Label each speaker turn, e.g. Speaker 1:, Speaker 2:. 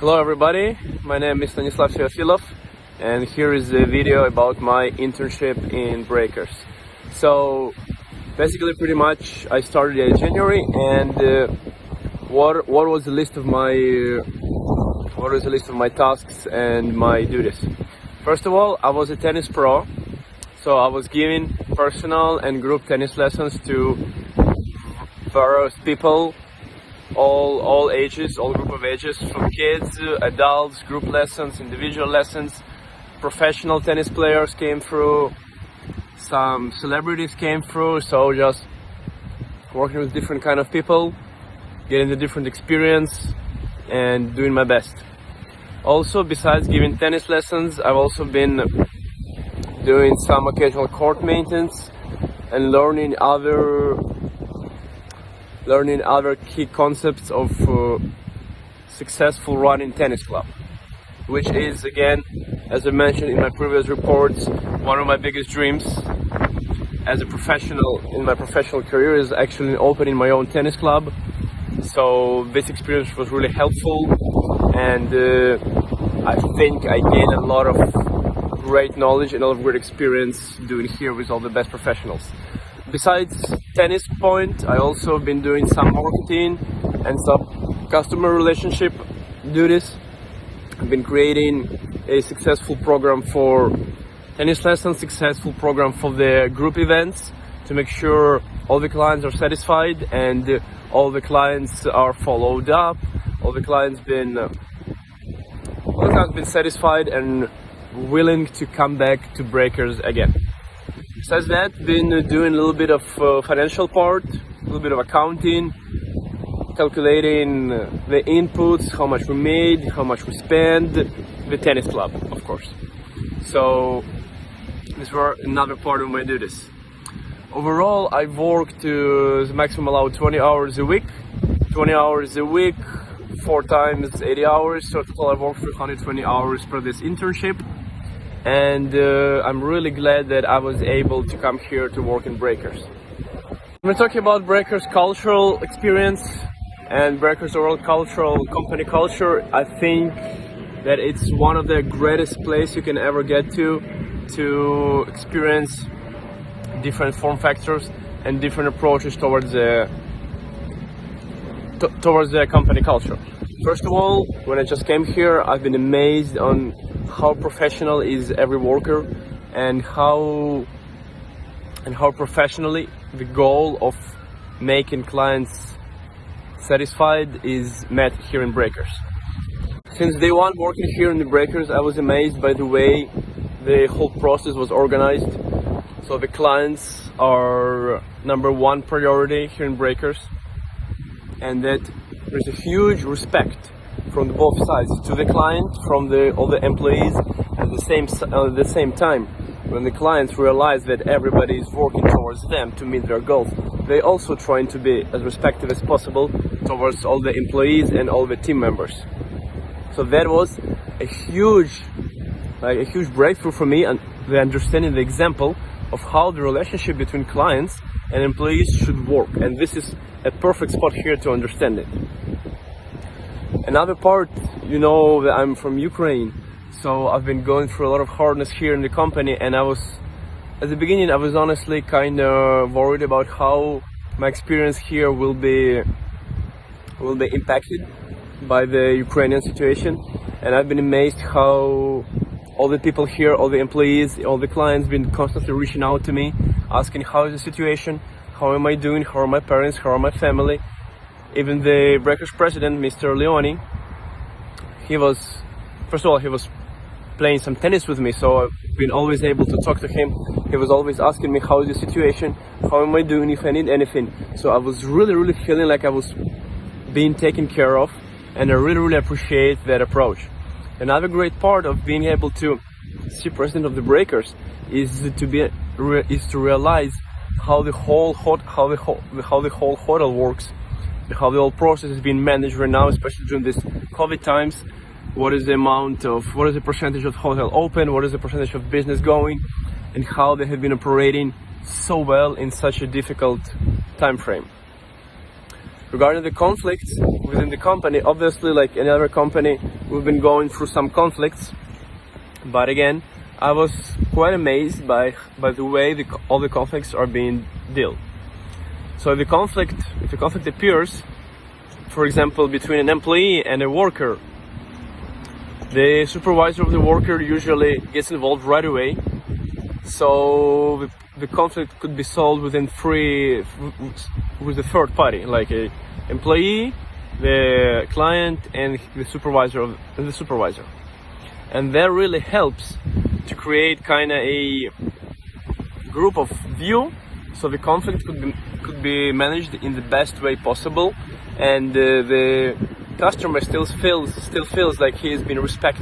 Speaker 1: Hello everybody, my name is Stanislav Feofilov, and here is a video about my internship in Breakers. So basically pretty much I started in January, and what was the list of my tasks and my duties. First of all, I was a tennis pro, so I was giving personal and group tennis lessons to various people, all ages, all group of ages, from kids, adults, group lessons, individual lessons. Professional tennis players came through, some celebrities came through, so just working with different kind of people, getting the different experience and doing my best. Also, besides giving tennis lessons, I've also been doing some occasional court maintenance and learning other key concepts of successful running tennis club, which is, again, as I mentioned in my previous reports, one of my biggest dreams as a professional in my professional career is actually opening my own tennis club. So this experience was really helpful, and I think I gained a lot of great knowledge and a lot of great experience doing here with all the best professionals. Besides tennis point, I also been doing some marketing and some customer relationship duties. I've been creating a successful program for tennis lessons, successful program for the group events, to make sure all the clients are satisfied and all the clients are followed up, all the clients been satisfied and willing to come back to Breakers again. Besides that, been doing a little bit of financial part, a little bit of accounting, calculating the inputs, how much we made, how much we spent, the tennis club, of course. So these were another part of my duties. Overall, I've worked the maximum allowed 20 hours a week. 20 hours a week, 4 times 80 hours, so total I've worked 320 hours for this internship. And I'm really glad that I was able to come here to work in Breakers. We're talking about Breakers' cultural experience and Breakers' overall cultural company culture. I think that it's one of the greatest places you can ever get to experience different form factors and different approaches towards the company culture. First of all, when I just came here, I've been amazed on how professional is every worker, and how professionally the goal of making clients satisfied is met here in Breakers. Since day one working here in the Breakers, I was amazed by the way the whole process was organized. So the clients are number one priority here in Breakers, and that there's a huge respect from both sides, to the client, from all the employees. At the same time, when the clients realize that everybody is working towards them to meet their goals, they also trying to be as respectful as possible towards all the employees and all the team members. So that was a huge breakthrough for me, and the understanding, the example of how the relationship between clients and employees should work, and this is a perfect spot here to understand it. Another part, you know that I'm from Ukraine, so I've been going through a lot of hardness here in the company, and at the beginning I was honestly kind of worried about how my experience here will be impacted by the Ukrainian situation. And I've been amazed how all the people here, all the employees, all the clients been constantly reaching out to me, asking how is the situation, how am I doing, how are my parents, how are my family. Even the Breakers president, Mr. Leone, he was playing some tennis with me, so I've been always able to talk to him. He was always asking me how is the situation, how am I doing, if I need anything. So I was really feeling like I was being taken care of, and I really appreciate that approach. Another great part of being able to see president of the Breakers is to realize how the whole hotel works, how the whole process is being managed right now, especially during this COVID times. What is the percentage of hotel open, what is the percentage of business going, and how they have been operating so well in such a difficult time frame. Regarding the conflicts within the company, obviously, like any other company, we've been going through some conflicts. But again, I was quite amazed by the way all the conflicts are being dealt. So if the conflict appears, for example, between an employee and a worker, the supervisor of the worker usually gets involved right away. So the conflict could be solved with the third party, like a employee, the client, and the supervisor and that really helps to create kind of a group of view, so the conflict could be managed in the best way possible, and the customer still feels like he has been respected.